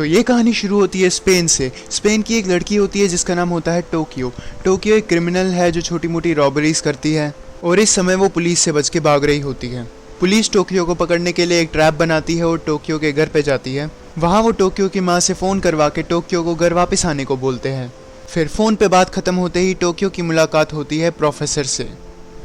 तो ये कहानी शुरू होती है स्पेन से। स्पेन की एक लड़की होती है जिसका नाम होता है टोक्यो। टोक्यो एक क्रिमिनल है जो छोटी मोटी रॉबरीज करती है और इस समय वो पुलिस से बच के भाग रही होती है। पुलिस टोक्यो को पकड़ने के लिए एक ट्रैप बनाती है और टोक्यो के घर पे जाती है। वहाँ वो टोक्यो की माँ से फ़ोन करवा के टोक्यो को घर वापस आने को बोलते हैं। फिर फ़ोन पे बात ख़त्म होते ही टोक्यो की मुलाकात होती है प्रोफेसर से।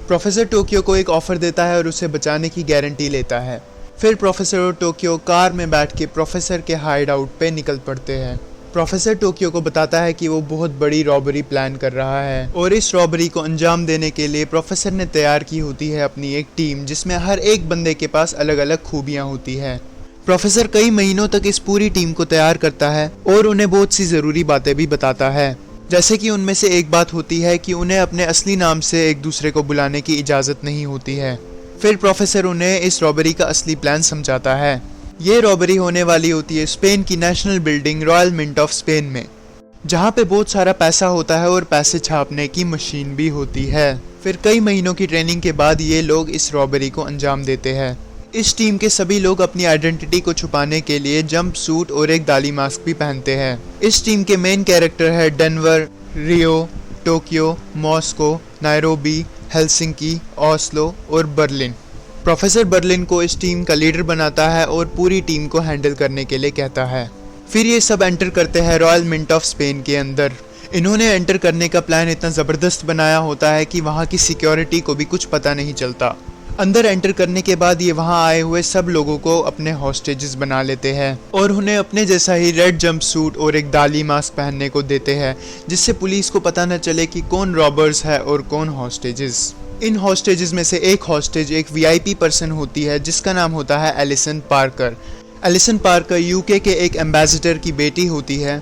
प्रोफेसर टोक्यो को एक ऑफ़र देता है और उसे बचाने की गारंटी लेता है। फिर प्रोफेसर और टोक्यो कार में बैठ के प्रोफेसर के हाइड आउट पे निकल पड़ते हैं। प्रोफेसर टोक्यो को बताता है कि वो बहुत बड़ी रॉबरी प्लान कर रहा है और इस रॉबरी को अंजाम देने के लिए प्रोफेसर ने तैयार की होती है अपनी एक टीम, जिसमें हर एक बंदे के पास अलग अलग खूबियाँ होती है। प्रोफेसर कई महीनों तक इस पूरी टीम को तैयार करता है और उन्हें बहुत सी ज़रूरी बातें भी बताता है, जैसे कि उनमें से एक बात होती है कि उन्हें अपने असली नाम से एक दूसरे को बुलाने की इजाज़त नहीं होती है। फिर प्रोफेसर उन्हें इस रॉबरी का असली प्लान समझाता है। ये रॉबरी होने वाली होती है स्पेन की national building royal mint of Spain में, जहाँ पे बहुत सारा पैसा होता है और पैसे छापने की मशीन भी होती है। फिर कई महीनों की ट्रेनिंग के बाद ये लोग इस रॉबरी को अंजाम देते हैं। इस टीम के सभी लोग अपनी आइडेंटिटी को छुपाने के लिए जंप सूट और एक दाली मास्क भी पहनते हैं। इस टीम के मेन कैरेक्टर है Denver, Rio, Tokyo, Moscow, Nairobi, Helsinki, Oslo और बर्लिन। प्रोफेसर बर्लिन को इस टीम का लीडर बनाता है और पूरी टीम को हैंडल करने के लिए कहता है। फिर ये सब एंटर करते हैं रॉयल मिंट ऑफ स्पेन के अंदर। इन्होंने एंटर करने का प्लान इतना ज़बरदस्त बनाया होता है कि वहाँ की सिक्योरिटी को भी कुछ पता नहीं चलता। अंदर एंटर करने के बाद ये वहाँ आए हुए सब लोगों को अपने हॉस्टेजेस बना लेते हैं और उन्हें अपने जैसा ही रेड जंप सूट और एक दाली मास्क पहनने को देते हैं, जिससे पुलिस को पता न चले कि कौन रॉबर्स है और कौन हॉस्टेजेस। इन हॉस्टेजेस में से एक हॉस्टेज एक वीआईपी पर्सन होती है जिसका नाम होता है Alison Parker. Alison Parker UK के एक एम्बेसडर की बेटी होती है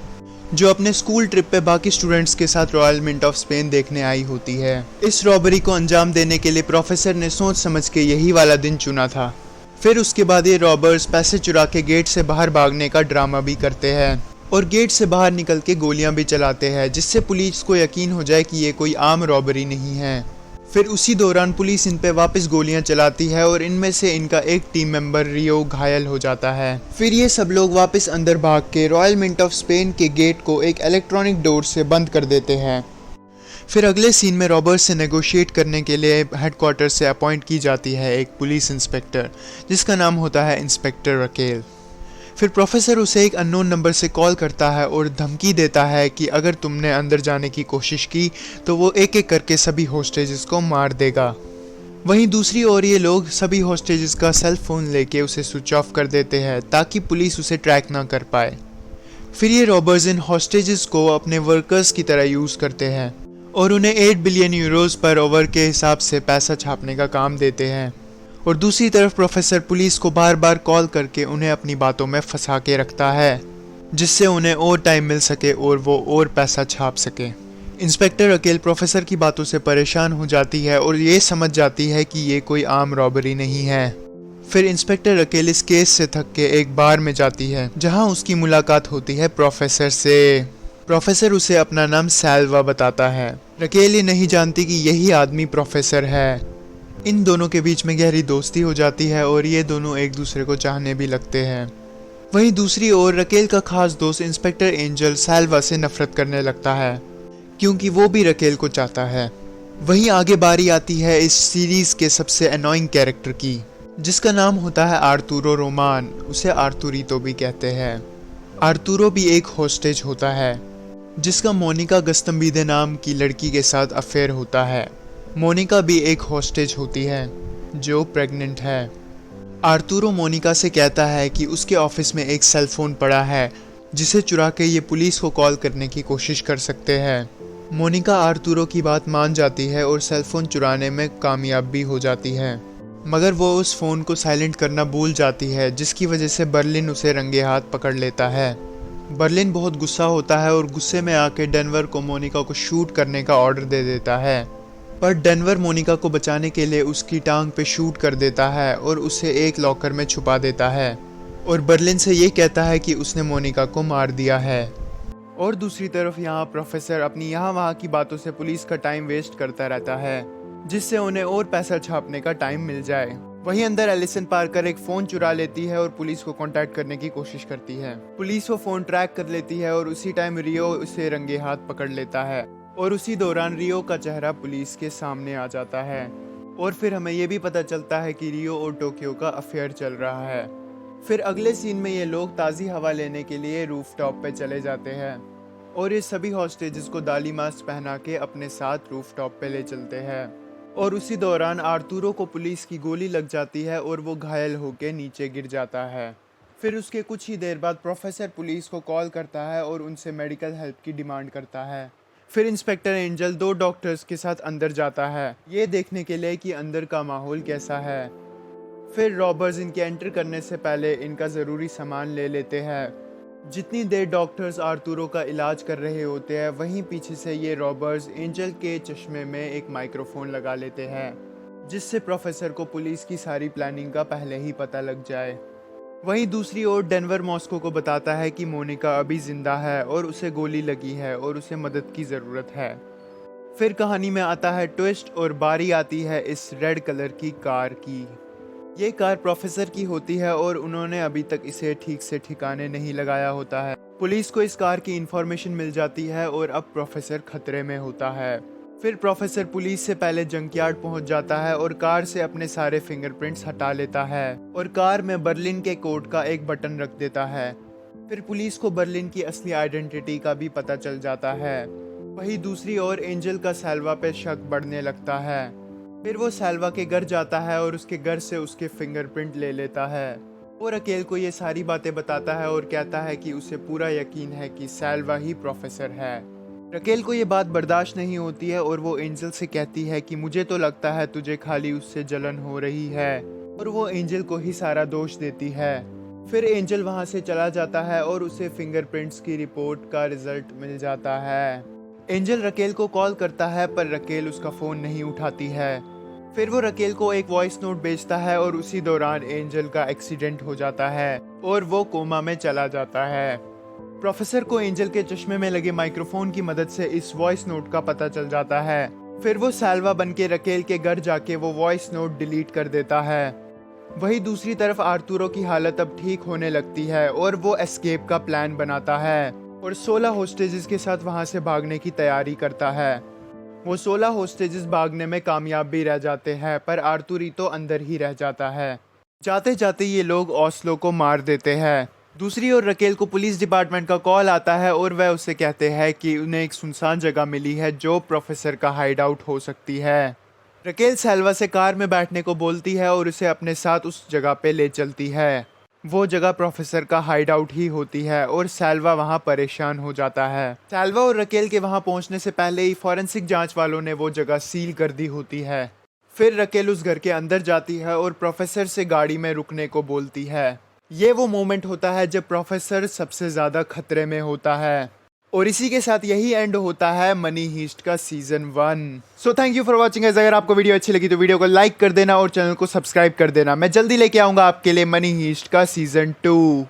जो अपने स्कूल ट्रिप पे बाकी स्टूडेंट्स के साथ रॉयल मिंट ऑफ स्पेन देखने आई होती है। इस रॉबरी को अंजाम देने के लिए प्रोफेसर ने सोच समझ के यही वाला दिन चुना था। फिर उसके बाद ये रॉबर्स पैसे चुरा के गेट से बाहर भागने का ड्रामा भी करते हैं और गेट से बाहर निकल के गोलियां भी चलाते हैं, जिससे पुलिस को यकीन हो जाए कि ये कोई आम रॉबरी नहीं है। फिर उसी दौरान पुलिस इन पे वापस गोलियां चलाती है और इनमें से इनका एक टीम मेंबर रियो घायल हो जाता है। फिर ये सब लोग वापस अंदर भाग के रॉयल मिंट ऑफ स्पेन के गेट को एक इलेक्ट्रॉनिक डोर से बंद कर देते हैं। फिर अगले सीन में रॉबर्स से नेगोशिएट करने के लिए हेडक्वार्टर से अपॉइंट की जाती है एक पुलिस इंस्पेक्टर, जिसका नाम होता है इंस्पेक्टर रकेल। फिर प्रोफेसर उसे एक अननोन नंबर से कॉल करता है और धमकी देता है कि अगर तुमने अंदर जाने की कोशिश की तो वो एक एक करके सभी हॉस्टेजेस को मार देगा। वहीं दूसरी ओर ये लोग सभी हॉस्टेजेस का सेल फोन लेके उसे स्विच ऑफ कर देते हैं ताकि पुलिस उसे ट्रैक ना कर पाए। फिर ये रॉबर्स इन हॉस्टेजेस को अपने वर्कर्स की तरह यूज़ करते हैं और उन्हें 8 बिलियन यूरोज़ पर ओवर के हिसाब से पैसा छापने का काम देते हैं। और दूसरी तरफ प्रोफेसर पुलिस को बार बार कॉल करके उन्हें अपनी बातों में फंसा के रखता है, जिससे उन्हें और टाइम मिल सके और वो और पैसा छाप सके। इंस्पेक्टर अकेल प्रोफेसर की बातों से परेशान हो जाती है और ये समझ जाती है कि ये कोई आम रॉबरी नहीं है। फिर इंस्पेक्टर अकेल इस केस से थक के एक बार में जाती है जहाँ उसकी मुलाकात होती है प्रोफेसर से। प्रोफेसर उसे अपना नाम सैल्वा बताता है। रकेल ये नहीं जानती कि यही आदमी प्रोफेसर है। इन दोनों के बीच में गहरी दोस्ती हो जाती है और ये दोनों एक दूसरे को चाहने भी लगते हैं। वहीं दूसरी ओर रकेल का खास दोस्त इंस्पेक्टर एंजल सैल्वा से नफरत करने लगता है क्योंकि वो भी रकेल को चाहता है। वहीं आगे बारी आती है इस सीरीज के सबसे अनोइंग कैरेक्टर की, जिसका नाम होता है आर्तुरो रोमान। उसे आर्तुरीतो भी कहते हैं। आर्तुरो भी एक हॉस्टेज होता है जिसका मोनिका गस्तम्बीदे नाम की लड़की के साथ अफेयर होता है। मोनिका भी एक हॉस्टेज होती है जो प्रेग्नेंट है। आर्तुरो मोनिका से कहता है कि उसके ऑफिस में एक सेल फोन पड़ा है जिसे चुरा के ये पुलिस को कॉल करने की कोशिश कर सकते हैं। मोनिका आर्तुरो की बात मान जाती है और सेल फोन चुराने में कामयाब भी हो जाती है, मगर वो उस फ़ोन को साइलेंट करना भूल जाती है, जिसकी वजह से बर्लिन उसे रंगे हाथ पकड़ लेता है। बर्लिन बहुत गुस्सा होता है और गुस्से में आके डेनवर को मोनिका को शूट करने का ऑर्डर दे देता है, पर डेनवर मोनिका को बचाने के लिए उसकी टांग पे शूट कर देता है और उसे एक लॉकर में छुपा देता है और बर्लिन से ये कहता है कि उसने मोनिका को मार दिया है। और दूसरी तरफ यहाँ प्रोफेसर अपनी यहाँ वहाँ की बातों से पुलिस का टाइम वेस्ट करता रहता है, जिससे उन्हें और पैसा छापने का टाइम मिल जाए। वहीं अंदर एलिसन पार्कर एक फ़ोन चुरा लेती है और पुलिस को कांटेक्ट करने की कोशिश करती है। पुलिस वो फ़ोन ट्रैक कर लेती है और उसी टाइम रियो उसे रंगे हाथ पकड़ लेता है और उसी दौरान रियो का चेहरा पुलिस के सामने आ जाता है और फिर हमें ये भी पता चलता है कि रियो और टोक्यो का अफेयर चल रहा है। फिर अगले सीन में ये लोग ताज़ी हवा लेने के लिए रूफटॉप पे चले जाते हैं और ये सभी हॉस्टेजेस को दाली मास्क पहना के अपने साथ रूफटॉप पे ले चलते हैं और उसी दौरान आर्तुरो को पुलिस की गोली लग जाती है और वो घायल होकर नीचे गिर जाता है। फिर उसके कुछ ही देर बाद प्रोफेसर पुलिस को कॉल करता है और उनसे मेडिकल हेल्प की डिमांड करता है। फिर इंस्पेक्टर एंजल 2 डॉक्टर्स के साथ अंदर जाता है ये देखने के लिए कि अंदर का माहौल कैसा है। फिर रॉबर्स इनके एंटर करने से पहले इनका ज़रूरी सामान ले लेते हैं। जितनी देर डॉक्टर्स आर्तुरो का इलाज कर रहे होते हैं वहीं पीछे से ये रॉबर्स एंजल के चश्मे में एक माइक्रोफोन लगा लेते हैं जिससे प्रोफेसर को पुलिस की सारी प्लानिंग का पहले ही पता लग जाए। वहीं दूसरी ओर डेनवर मॉस्को को बताता है कि मोनिका अभी जिंदा है और उसे गोली लगी है और उसे मदद की ज़रूरत है। फिर कहानी में आता है ट्विस्ट और बारी आती है इस रेड कलर की कार की। ये कार प्रोफेसर की होती है और उन्होंने अभी तक इसे ठीक से ठिकाने नहीं लगाया होता है। पुलिस को इस कार की इंफॉर्मेशन मिल जाती है और अब प्रोफेसर खतरे में होता है। फिर प्रोफेसर पुलिस से पहले जंकयार्ड पहुंच जाता है और कार से अपने सारे फिंगरप्रिंट्स हटा लेता है और कार में बर्लिन के कोड का एक बटन रख देता है। फिर पुलिस को बर्लिन की असली आइडेंटिटी का भी पता चल जाता है। वहीं दूसरी ओर एंजल का सैल्वा पे शक बढ़ने लगता है। फिर वो सैल्वा के घर जाता है और उसके घर से उसके फिंगरप्रिंट ले लेता है और रकेल को ये सारी बातें बताता है और कहता है कि उसे पूरा यकीन है कि सैल्वा ही प्रोफेसर है। रकेल को ये बात बर्दाश्त नहीं होती है और वो एंजल से कहती है कि मुझे तो लगता है तुझे खाली उससे जलन हो रही है और वो एंजल को ही सारा दोष देती है। फिर एंजल वहाँ से चला जाता है और उसे फिंगरप्रिंट्स की रिपोर्ट का रिजल्ट मिल जाता है। एंजल रकेल को कॉल करता है पर रकेल उसका फ़ोन नहीं उठाती है। फिर वो रकेल को एक वॉइस नोट भेजता है और उसी दौरान एंजल का एक्सीडेंट हो जाता है और वो कोमा में चला जाता है। प्रोफेसर को एंजल के चश्मे में लगे माइक्रोफोन की मदद से इस वॉइस नोट का पता चल जाता है। फिर वो सैल्वा बन के रकेल के घर जाके वो वॉइस नोट डिलीट कर देता है। वहीं दूसरी तरफ आर्तुरो की हालत अब ठीक होने लगती है और वो एस्केप का प्लान बनाता है और 16 होस्टेजेस के साथ वहां से भागने की तैयारी करता है। वो 16 होस्टेजेस भागने में कामयाब भी रह जाते हैं पर आर्तुरितो अंदर ही रह जाता है। जाते जाते ये लोग ओस्लो को मार देते हैं। दूसरी ओर रकेल को पुलिस डिपार्टमेंट का कॉल आता है और वह उसे कहते हैं कि उन्हें एक सुनसान जगह मिली है जो प्रोफेसर का हाइड आउट हो सकती है। रकेल सैल्वा से कार में बैठने को बोलती है और उसे अपने साथ उस जगह पे ले चलती है। वो जगह प्रोफेसर का हाइड आउट ही होती है और सैल्वा वहाँ परेशान हो जाता है। सैल्वा और रकेल के वहाँ पहुँचने से पहले ही फॉरेंसिक जांच वालों ने वो जगह सील कर दी होती है। फिर रकेल उस घर के अंदर जाती है और प्रोफेसर से गाड़ी में रुकने को बोलती है। ये वो मोमेंट होता है जब प्रोफेसर सबसे ज़्यादा खतरे में होता है और इसी के साथ यही एंड होता है मनी हीस्ट का season 1। So thank you for watching. अगर आपको वीडियो अच्छी लगी तो वीडियो को लाइक कर देना और चैनल को सब्सक्राइब कर देना। मैं जल्दी लेके आऊँगा आपके लिए मनी हीस्ट का सीजन 2।